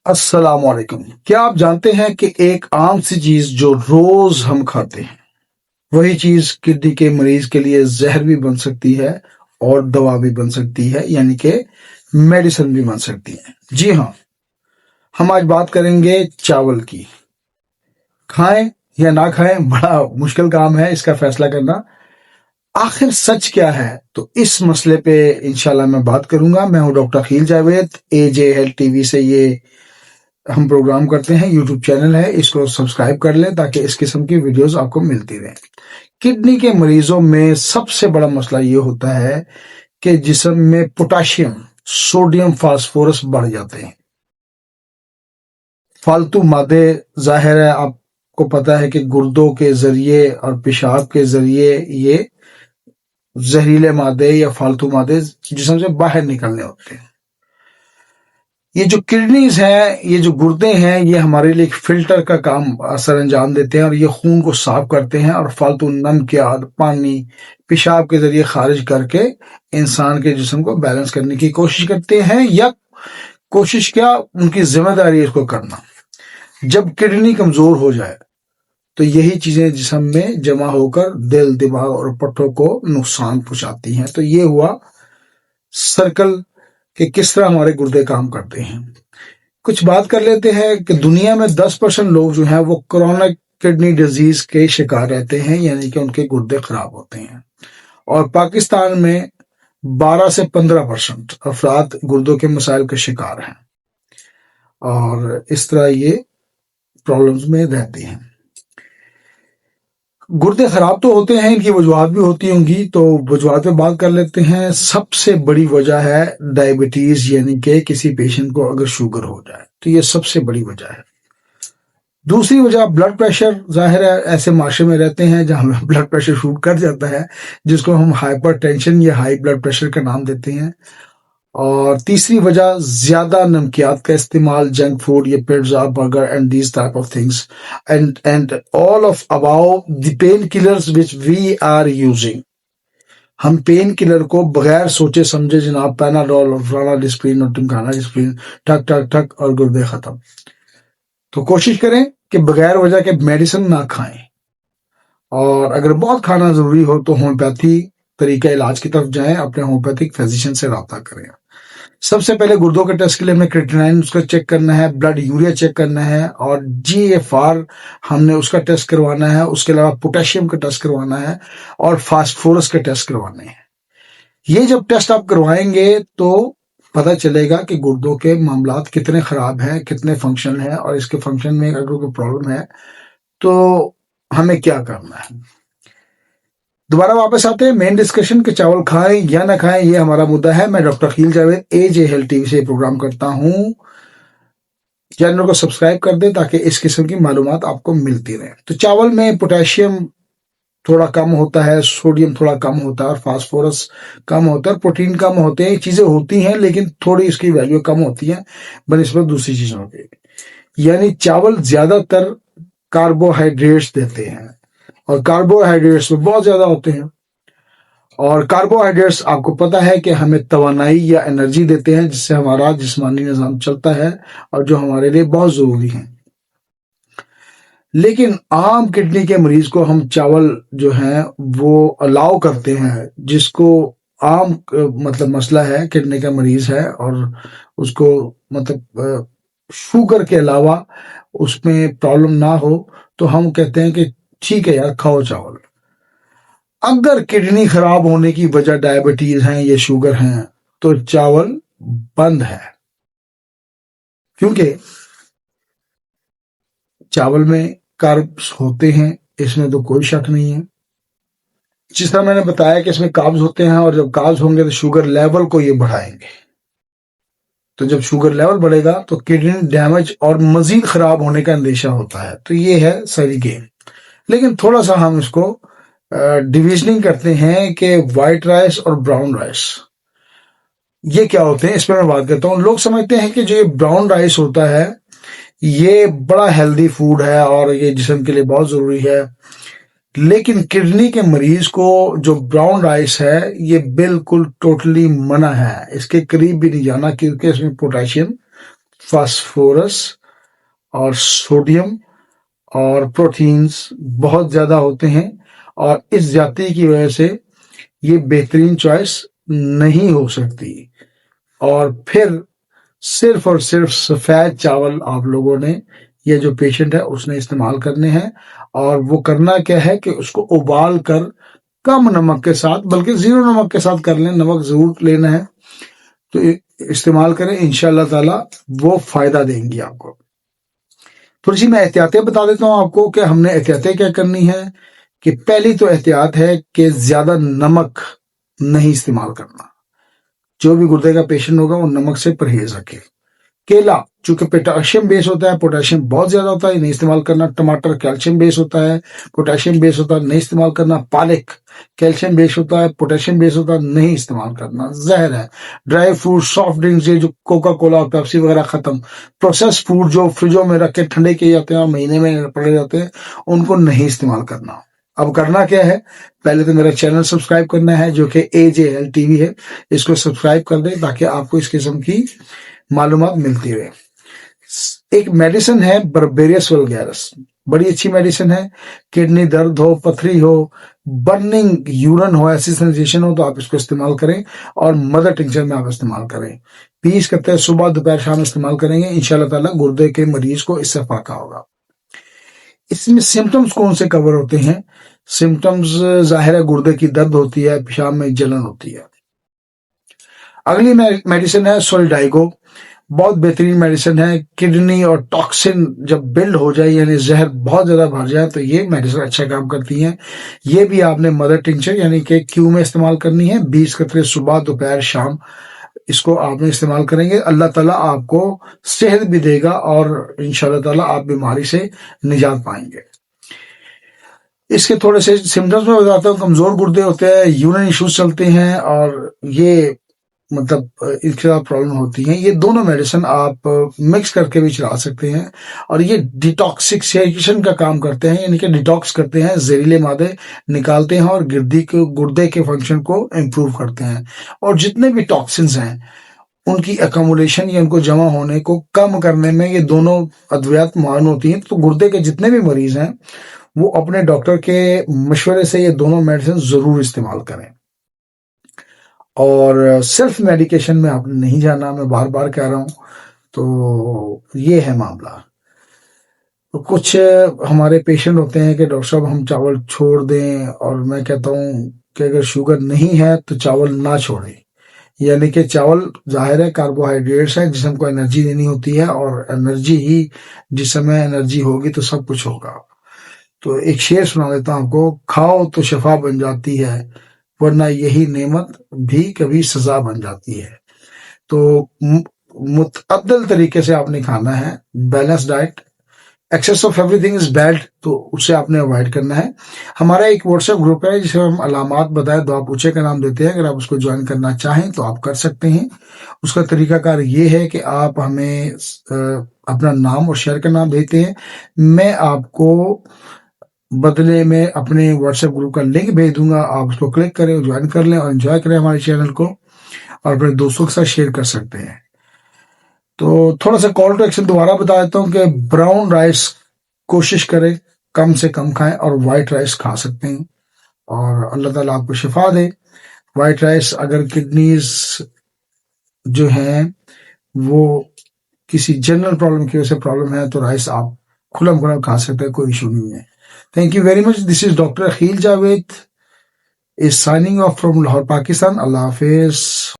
السلام علیکم۔ کیا آپ جانتے ہیں کہ ایک عام سی چیز جو روز ہم کھاتے ہیں وہی چیز کڈنی کے مریض کے لیے زہر بھی بن سکتی ہے اور دوا بھی بن سکتی ہے، یعنی کہ میڈیسن بھی بن سکتی ہے۔ جی ہاں، ہم آج بات کریں گے چاول کی۔ کھائیں یا نہ کھائیں بڑا مشکل کام ہے اس کا فیصلہ کرنا۔ آخر سچ کیا ہے؟ تو اس مسئلے پہ انشاءاللہ میں بات کروں گا۔ میں ہوں doctor Khel Javed, AJ Health TV سے یہ ہم پروگرام کرتے ہیں، یوٹیوب چینل ہے، اس کو سبسکرائب کر لیں تاکہ اس قسم کی ویڈیوز آپ کو ملتی رہیں۔ کڈنی کے مریضوں میں سب سے بڑا مسئلہ یہ ہوتا ہے کہ جسم میں پوٹاشیم، سوڈیم، فاسفورس بڑھ جاتے ہیں۔ فالتو مادے، ظاہر ہے آپ کو پتا ہے کہ گردوں کے ذریعے اور پیشاب کے ذریعے یہ زہریلے مادے یا فالتو مادے جسم سے باہر نکلنے ہوتے ہیں۔ یہ جو کڈنیز ہیں، یہ جو گردے ہیں، یہ ہمارے لیے ایک فلٹر کا کام سر انجام دیتے ہیں اور یہ خون کو صاف کرتے ہیں اور فالتو نمکیات، پانی، پیشاب کے ذریعے خارج کر کے انسان کے جسم کو بیلنس کرنے کی کوشش کرتے ہیں، یا کوشش کیا، ان کی ذمہ داری ہے اس کو کرنا۔ جب کڈنی کمزور ہو جائے تو یہی چیزیں جسم میں جمع ہو کر دل، دماغ اور پٹھوں کو نقصان پہنچاتی ہیں۔ تو یہ ہوا سرکل کہ کس طرح ہمارے گردے کام کرتے ہیں۔ کچھ بات کر لیتے ہیں کہ دنیا میں 10% لوگ جو ہیں وہ کرونک کڈنی ڈیزیز کے شکار رہتے ہیں، یعنی کہ ان کے گردے خراب ہوتے ہیں، اور پاکستان میں 12 سے 15% افراد گردوں کے مسائل کا شکار ہیں، اور اس طرح یہ پرابلمز میں رہتے ہیں۔ گردے خراب تو ہوتے ہیں، ان کی وجوہات بھی ہوتی ہوں گی، تو وجوہات پہ بات کر لیتے ہیں۔ سب سے بڑی وجہ ہے ڈائبٹیز، یعنی کہ کسی پیشنٹ کو اگر شوگر ہو جائے تو یہ سب سے بڑی وجہ ہے۔ دوسری وجہ بلڈ پریشر، ظاہر ہے ایسے معاشرے میں رہتے ہیں جہاں بلڈ پریشر شوٹ کر جاتا ہے، جس کو ہم ہائپر ٹینشن یا ہائی بلڈ پریشر کا نام دیتے ہیں۔ اور تیسری وجہ زیادہ نمکیات کا استعمال، جنک فوڈ، یہ pizza, burger and these type of things, and all of about the pain killers which we are using. ہم پین کلر کو بغیر سوچے سمجھے جناب پیناڈول اور فلانا ڈسپرین اور ٹمکانا ڈسپرین، ٹھک ٹھک ٹھک اور گردے ختم۔ تو کوشش کریں کہ بغیر وجہ کے میڈیسن نہ کھائیں، اور اگر بہت کھانا ضروری ہو تو ہومیوپیتھی طریقہ علاج کی طرف جائیں، اپنے ہومیوپیتھک فزیشین سے رابطہ کریں۔ سب سے پہلے گردوں کے ٹیسٹ کے لیے ہمیں کریٹینائن اس کا چیک کرنا ہے، بلڈ یوریا چیک کرنا ہے، اور GFR ہم نے اس کا ٹیسٹ کروانا ہے۔ اس کے علاوہ پوٹاشیم کا ٹیسٹ کروانا ہے اور فاسفورس کا ٹیسٹ کروانے ہیں۔ یہ جب ٹیسٹ آپ کروائیں گے تو پتہ چلے گا کہ گردوں کے معاملات کتنے خراب ہیں، کتنے فنکشن ہیں، اور اس کے فنکشن میں اگر کوئی پرابلم ہے تو ہمیں کیا کرنا ہے۔ دوبارہ واپس آتے ہیں مین ڈسکشن کہ چاول کھائیں یا نہ کھائیں، یہ ہمارا مدعا ہے۔ میں doctor Khel Javed AJ Health TV سے پروگرام کرتا ہوں۔ چینل کو سبسکرائب کر دیں تاکہ اس قسم کی معلومات آپ کو ملتی رہیں۔ تو چاول میں پوٹاشیم تھوڑا کم ہوتا ہے، سوڈیم تھوڑا کم ہوتا ہے، اور فاسفورس کم ہوتا ہے، پروٹین کم ہوتے ہیں۔ چیزیں ہوتی ہیں لیکن تھوڑی اس کی ویلیو کم ہوتی ہے بنسبت دوسری چیزوں کے، یعنی چاول زیادہ تر کاربوہائیڈریٹس دیتے ہیں، اور کاربوہائیڈریٹس میں بہت زیادہ ہوتے ہیں، اور کاربوہائیڈریٹس آپ کو پتہ ہے کہ ہمیں توانائی یا انرجی دیتے ہیں، جس سے ہمارا جسمانی نظام چلتا ہے اور جو ہمارے لیے بہت ضروری ہیں۔ لیکن عام کڈنی کے مریض کو ہم چاول جو ہیں وہ الاؤ کرتے ہیں، جس کو عام مطلب مسئلہ ہے، کڈنی کا مریض ہے اور اس کو مطلب شوگر کے علاوہ اس میں پرابلم نہ ہو، تو ہم کہتے ہیں کہ ٹھیک ہے یار کھاؤ چاول۔ اگر کڈنی خراب ہونے کی وجہ ڈائبٹیز ہیں یا شوگر ہیں تو چاول بند ہے، کیونکہ چاول میں کاربز ہوتے ہیں، اس میں تو کوئی شک نہیں ہے۔ جس طرح میں نے بتایا کہ اس میں کاربز ہوتے ہیں، اور جب کاربز ہوں گے تو شوگر لیول کو یہ بڑھائیں گے، تو جب شوگر لیول بڑھے گا تو کڈنی ڈیمیج اور مزید خراب ہونے کا اندیشہ ہوتا ہے۔ تو یہ ہے ساری گیم۔ لیکن تھوڑا سا ہم اس کو ڈویژننگ کرتے ہیں کہ وائٹ رائس اور براؤن رائس یہ کیا ہوتے ہیں، اس پر میں بات کرتا ہوں۔ لوگ سمجھتے ہیں کہ جو یہ براؤن رائس ہوتا ہے یہ بڑا ہیلدی فوڈ ہے اور یہ جسم کے لیے بہت ضروری ہے، لیکن کڈنی کے مریض کو جو براؤن رائس ہے یہ بالکل ٹوٹلی منع ہے، اس کے قریب بھی نہیں جانا، کیونکہ اس میں پوٹاشیم فاسفورس اور سوڈیم اور پروٹینز بہت زیادہ ہوتے ہیں، اور اس زیادتی کی وجہ سے یہ بہترین چوائس نہیں ہو سکتی۔ اور پھر صرف اور صرف سفید چاول آپ لوگوں نے، یہ جو پیشنٹ ہے اس نے استعمال کرنے ہیں، اور وہ کرنا کیا ہے کہ اس کو ابال کر کم نمک کے ساتھ، بلکہ 0 نمک کے ساتھ کر لیں، نمک ضرور لینا ہے تو استعمال کریں، انشاءاللہ تعالی وہ فائدہ دیں گی آپ کو۔ تھوڑی سی میں احتیاطیں بتا دیتا ہوں آپ کو کہ ہم نے احتیاطیں کیا کرنی ہے۔ کہ پہلی تو احتیاط ہے کہ زیادہ نمک نہیں استعمال کرنا، جو بھی گردے کا پیشنٹ ہوگا وہ نمک سے پرہیز رکھے۔ کیلا چونکہ پوٹاشیم بیس ہوتا ہے، پوٹاشیم بہت زیادہ ہوتا ہے، نہیں استعمال کرنا۔ ٹماٹر کیلشیم بیس ہوتا ہے، پوٹاشیم بیس ہوتا ہے، نہیں استعمال کرنا۔ پالک کیلشیم بیس ہوتا ہے، پوٹاشیم بیس ہوتا ہے، نہیں استعمال کرنا، زہر ہے۔ ڈرائی فروٹ، سافٹ ڈرنکس، یہ جو کوکا کولا اور پیپسی وغیرہ ختم۔ پروسیس فوڈ جو فریجوں میں رکھ کے ٹھنڈے کیے جاتے ہیں اور مہینے میں پڑے جاتے ہیں، ان کو نہیں استعمال کرنا۔ اب کرنا کیا ہے، پہلے تو میرا چینل سبسکرائب کرنا ہے جو کہ AJL TV ہے، اس کو سبسکرائب کر دیں تاکہ آپ کو اس قسم کی معلومات ملتی رہے۔ ایک میڈیسن ہے بربیریس وولگیرس، بڑی اچھی میڈیسن ہے۔ کڈنی درد ہو، پتھری ہو، برننگ یورن ہو، ایسی سینسیشن ہو تو آپ اس کو استعمال کریں، اور مدر ٹنکچر میں آپ استعمال کریں۔ 20 قطرے صبح دوپہر شام استعمال کریں گے، انشاءاللہ تعالیٰ گردے کے مریض کو اس سے فائدہ ہوگا۔ اس میں سمٹمز کون سے کور ہوتے ہیں؟ سمٹمز ظاہر ہے گردے کی درد ہوتی ہے، پیشاب میں جلن ہوتی ہے۔ اگلی میڈیسن ہے سولیڈائگو، بہت بہترین میڈیسن ہے۔ کڈنی اور ٹاکسن جب بلڈ ہو جائے، یعنی زہر بہت زیادہ بھر جائے، تو یہ میڈیسن اچھا کام کرتی ہیں۔ یہ بھی آپ نے مدر ٹنکچر یعنی کہ کیو میں استعمال کرنی ہے۔ 20 قطرے صبح دوپہر شام اس کو آپ نے استعمال کریں گے، اللہ تعالیٰ آپ کو صحت بھی دے گا، اور انشاءاللہ تعالیٰ آپ بیماری سے نجات پائیں گے۔ اس کے تھوڑے سے سمٹمز میں بتاتا ہوں۔ کمزور گردے ہوتے ہیں، یورین ایشوز چلتے ہیں، اور یہ مطلب اس کے ساتھ پرابلم ہوتی ہیں۔ یہ دونوں میڈیسن آپ مکس کر کے بھی چلا سکتے ہیں، اور یہ ڈیٹاکسیفیکیشن کا کام کرتے ہیں، یعنی کہ ڈیٹاکس کرتے ہیں، زہریلے مادے نکالتے ہیں، اور گردے کے فنکشن کو امپروو کرتے ہیں۔ اور جتنے بھی ٹاکسنز ہیں ان کی اکوموڈیشن یا ان کو جمع ہونے کو کم کرنے میں یہ دونوں ادویات معاون ہوتی ہیں۔ تو گردے کے جتنے بھی مریض ہیں وہ اپنے ڈاکٹر کے مشورے سے یہ دونوں میڈیسن ضرور استعمال کریں، اور سیلف میڈیکیشن میں آپ نے نہیں جانا، میں بار بار کہہ رہا ہوں۔ تو یہ ہے معاملہ۔ کچھ ہمارے پیشنٹ ہوتے ہیں کہ ڈاکٹر صاحب ہم چاول چھوڑ دیں، اور میں کہتا ہوں کہ اگر شوگر نہیں ہے تو چاول نہ چھوڑیں۔ یعنی کہ چاول ظاہر ہے کاربوہائیڈریٹس ہیں، جسم کو انرجی دینی ہوتی ہے، اور انرجی ہی جسم میں انرجی ہوگی تو سب کچھ ہوگا۔ تو ایک شعر سنا دیتا ہوں آپ کو، کھاؤ تو شفا بن جاتی ہے، ورنہ یہی نعمت بھی کبھی سزا بن جاتی ہے۔ تو متعدل طریقے سے آپ نے کھانا ہے، balance diet. Access of every thing is bad, تو اسے آپ نے اوائڈ کرنا ہے۔ ہمارا ایک واٹس ایپ گروپ ہے جسے ہم علامات بتائے دعا پوچھے کا نام دیتے ہیں، اگر آپ اس کو جوائن کرنا چاہیں تو آپ کر سکتے ہیں۔ اس کا طریقہ کار یہ ہے کہ آپ ہمیں اپنا نام اور شہر کا نام بھیجتے ہیں، میں آپ کو بدلے میں اپنے واٹس ایپ گروپ کا لنک بھیج دوں گا، آپ اس کو کلک کریں، جوائن کر لیں، اور انجوائے کریں ہمارے چینل کو، اور اپنے دوستوں کے ساتھ شیئر کر سکتے ہیں۔ تو تھوڑا سا کال ٹو ایکشن دوبارہ بتا دیتا ہوں کہ براؤن رائس کوشش کریں کم سے کم کھائیں، اور وائٹ رائس کھا سکتے ہیں، اور اللہ تعالیٰ آپ کو شفا دے۔ وائٹ رائس اگر کڈنیز جو ہیں وہ کسی جنرل پرابلم کی وجہ سے پرابلم ہے تو رائس آپ کھلم کھا سکتے ہیں، کوئی ایشو نہیں ہے۔ Thank you very much. This is Dr. Akhil Javed is signing off from Lahore, Pakistan. Allah Hafiz.